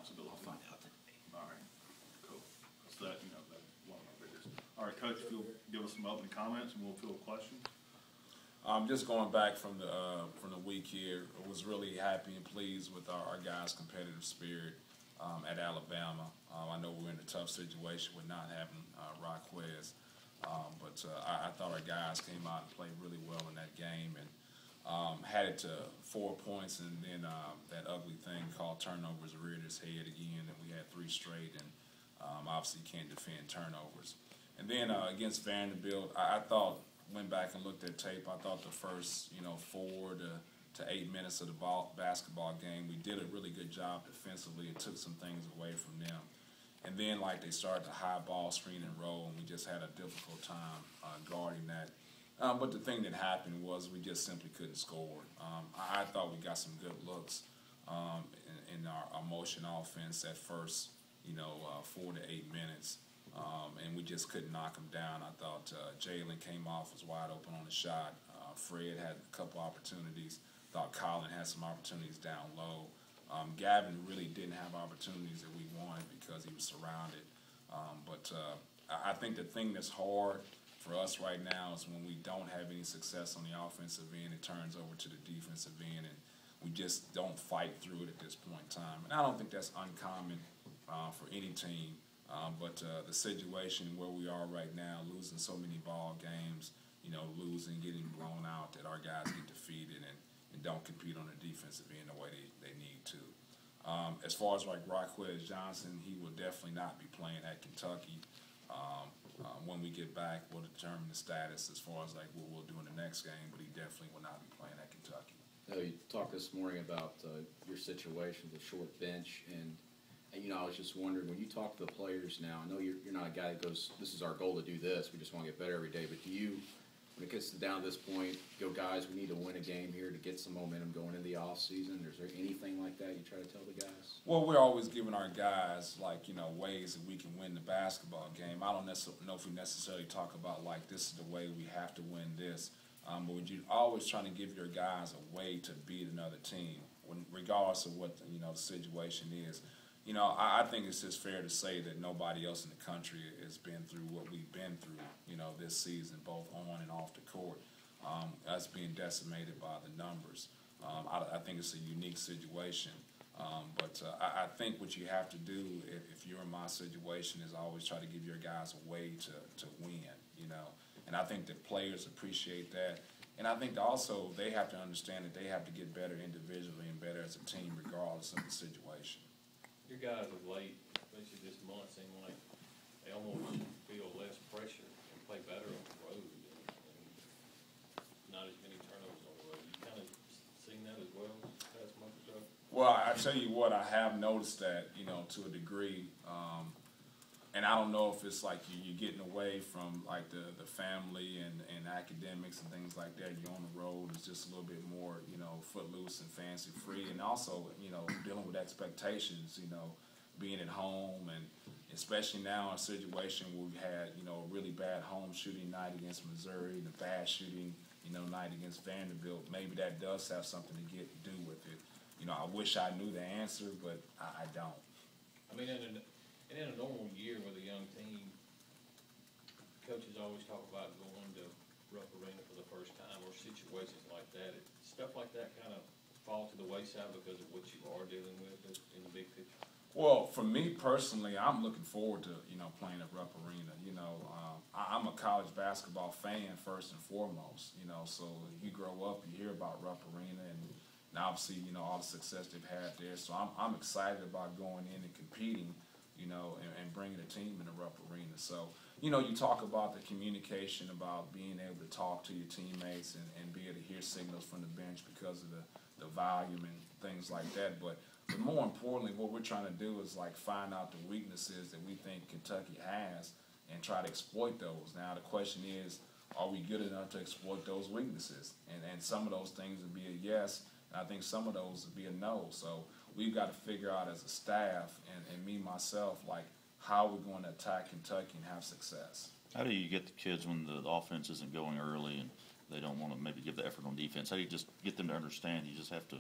responsibility. I'll find out today. All right, cool. So that's one of my biggest. All right, Coach, if you'll give us some opening comments and we'll field questions. Just going back from the week here, I was really happy and pleased with our guys' competitive spirit at Alabama. I know we're in a tough situation with not having Raquez, but I thought our guys came out and played really well in that game and had it to 4 points, and then that ugly thing called turnovers reared its head again, and we had 3 straight, and obviously can't defend turnovers. And then against Vanderbilt, I thought, went back and looked at tape, I thought the first 4 to 8 minutes of the basketball game, we did a really good job defensively. It took some things away from them. And then they started to high ball screen and roll, and we just had a difficult time guarding that. But the thing that happened was we just simply couldn't score. I thought we got some good looks in our motion offense at first, 4 to 8 minutes, and we just couldn't knock them down. I thought Jalen came off, was wide open on the shot. Fred had a couple opportunities. Thought Colin had some opportunities down low. Gavin really didn't have opportunities that we wanted because he was surrounded. But I think the thing that's hard for us right now is when we don't have any success on the offensive end, it turns over to the defensive end, and we just don't fight through it at this point in time. And I don't think that's uncommon for any team, but the situation where we are right now, losing so many ball games, losing, getting blown out, that our guys get defeated and don't compete on the defensive end the way they need to. As far as Raquez Johnson, he will definitely not be playing at Kentucky. When we get back, we'll determine the status as far as what we'll do in the next game, but he definitely will not be playing at Kentucky. You talked this morning about your situation, the short bench, and I was just wondering, when you talk to the players now, I know you're not a guy that goes, this is our goal to do this, we just want to get better every day, but do you, when it gets down to this point, go, guys, we need to win a game here to get some momentum going in the off season? Is there anything like that you try to tell the guys? Well, we're always giving our guys ways that we can win the basketball game. I don't know if we necessarily talk about this is the way we have to win this, but you're always trying to give your guys a way to beat another team, regardless of what the situation is. I think it's just fair to say that nobody else in the country has been through what we've been through, this season, both on and off the court. Us being decimated by the numbers. I think it's a unique situation. But I think what you have to do, if you're in my situation, is always try to give your guys a way to win, And I think that players appreciate that. And I think also they have to understand that they have to get better individually and better as a team regardless of the situation. Your guys of late, especially this month, seem like they almost feel less pressure and play better on the road and not as many turnovers on the road. You kind of seen that as well past month or so? Well, I tell you what, I have noticed that, to a degree. And I don't know if it's you're getting away from the family and academics and things like that. You're on the road. It's just a little bit more, footloose and fancy free. And also, dealing with expectations, being at home, and especially now in a situation where we've had, a really bad home shooting night against Missouri, the bad shooting, night against Vanderbilt. Maybe that does have something to do with it. I wish I knew the answer, but I don't. I mean, in a normal year with a young team, coaches always talk about going to Rupp Arena for the first time or situations like that. Stuff like that kind of fall to the wayside because of what you are dealing with in the big picture. Well, for me personally, I'm looking forward to playing at Rupp Arena. I'm a college basketball fan first and foremost. So you grow up, you hear about Rupp Arena, and obviously all the success they've had there. So I'm excited about going in and competing. And bringing a team in the Rupp Arena. So, you talk about the communication, about being able to talk to your teammates and be able to hear signals from the bench because of the volume and things like that. But more importantly, what we're trying to do is find out the weaknesses that we think Kentucky has and try to exploit those. Now, the question is, are we good enough to exploit those weaknesses? And some of those things would be a yes, and I think some of those would be a no. So we've got to figure out as a staff and me, myself, how we're going to attack Kentucky and have success. How do you get the kids when the offense isn't going early and they don't want to maybe give the effort on defense? How do you just get them to understand you just have to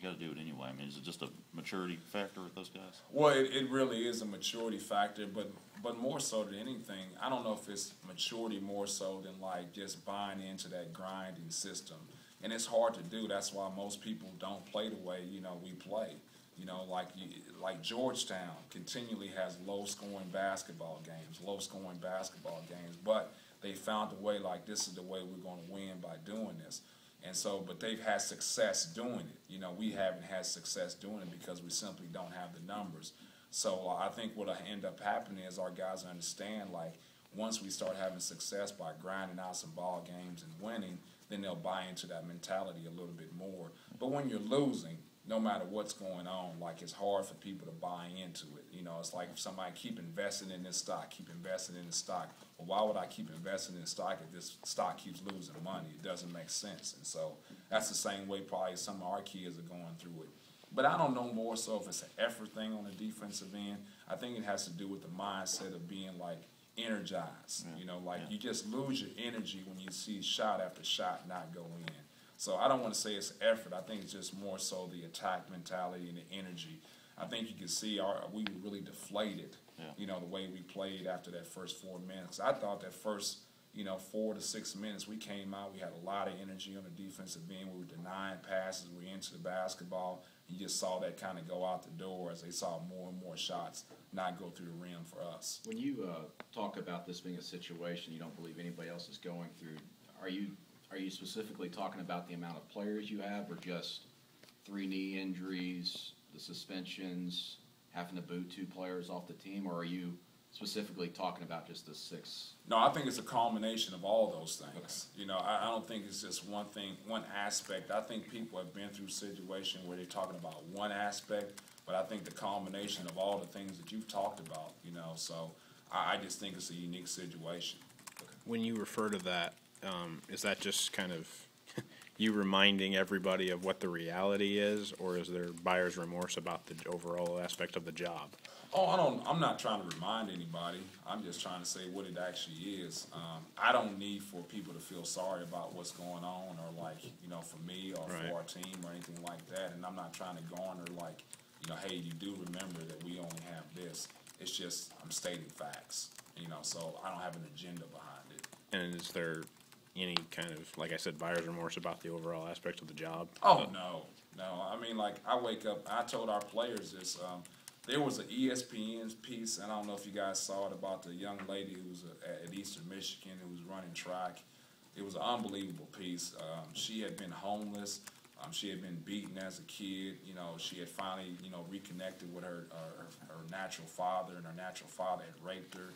You gotta do it anyway. I mean, is it just a maturity factor with those guys? Well, it really is a maturity factor, but more so than anything, I don't know if it's maturity more so than like just buying into that grinding system. And it's hard to do. That's why most people don't play the way, we play. Like Georgetown continually has low-scoring basketball games, but they found a way, like, this is the way we're going to win by doing this. And so, but they've had success doing it. We haven't had success doing it because we simply don't have the numbers. So I think what'll end up happening is our guys understand, like, once we start having success by grinding out some ball games and winning, then they'll buy into that mentality a little bit more. But when you're losing, no matter what's going on, like, it's hard for people to buy into it. It's like if somebody keep investing in this stock. Well, why would I keep investing in stock if this stock keeps losing money? It doesn't make sense. And so that's the same way probably some of our kids are going through it. But I don't know more so if it's an effort thing on the defensive end. I think it has to do with the mindset of being, like, energized. You just lose your energy when you see shot after shot not go in. So I don't want to say it's effort. I think it's just more so the attack mentality and the energy. I think you can see we were really deflated, the way we played after that first 4 minutes. I thought that first, 4 to 6 minutes we came out, we had a lot of energy on the defensive end. We were denying passes. We were into the basketball. You just saw that kind of go out the door as they saw more and more shots not go through the rim for us. When you talk about this being a situation you don't believe anybody else is going through, are you specifically talking about the amount of players you have, or just 3 knee injuries, the suspensions, having to boot 2 players off the team, or are you specifically talking about just the 6? No, I think it's a culmination of all those things. Okay. I don't think it's just one thing, one aspect. I think people have been through a situation where they're talking about one aspect, but I think the culmination of all the things that you've talked about, so I just think it's a unique situation. Okay. When you refer to that, is that just kind of you reminding everybody of what the reality is, or is there buyer's remorse about the overall aspect of the job? I'm not trying to remind anybody. I'm just trying to say what it actually is. I don't need for people to feel sorry about what's going on, or like, for me or right. for our team or anything like that. And I'm not trying to garner like, hey, you do remember that we only have this. It's just I'm stating facts, so I don't have an agenda behind it. And is there any kind of, like I said, buyer's remorse about the overall aspect of the job? Oh, no. I mean, like, I wake up, I told our players this, there was an ESPN piece, and I don't know if you guys saw it, about the young lady who was at Eastern Michigan who was running track. It was an unbelievable piece. She had been homeless. She had been beaten as a kid. She had finally, reconnected with her natural father, and her natural father had raped her.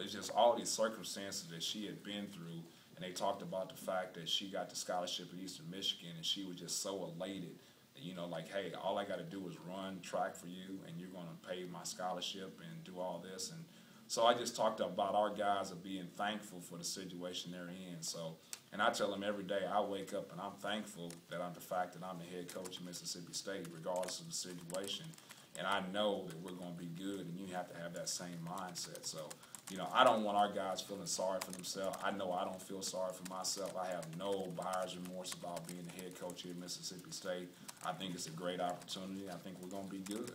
It's just all these circumstances that she had been through. And they talked about the fact that she got the scholarship at Eastern Michigan, and she was just so elated that, like, hey, all I got to do is run track for you, and you're going to pay my scholarship and do all this. And so I just talked about our guys of being thankful for the situation they're in. So, and I tell them every day, I wake up and I'm thankful that I'm the fact that I'm the head coach of Mississippi State, regardless of the situation. And I know that we're going to be good, and you have to have that same mindset. So, I don't want our guys feeling sorry for themselves. I know I don't feel sorry for myself. I have no buyer's remorse about being the head coach here at Mississippi State. I think it's a great opportunity. I think we're going to be good.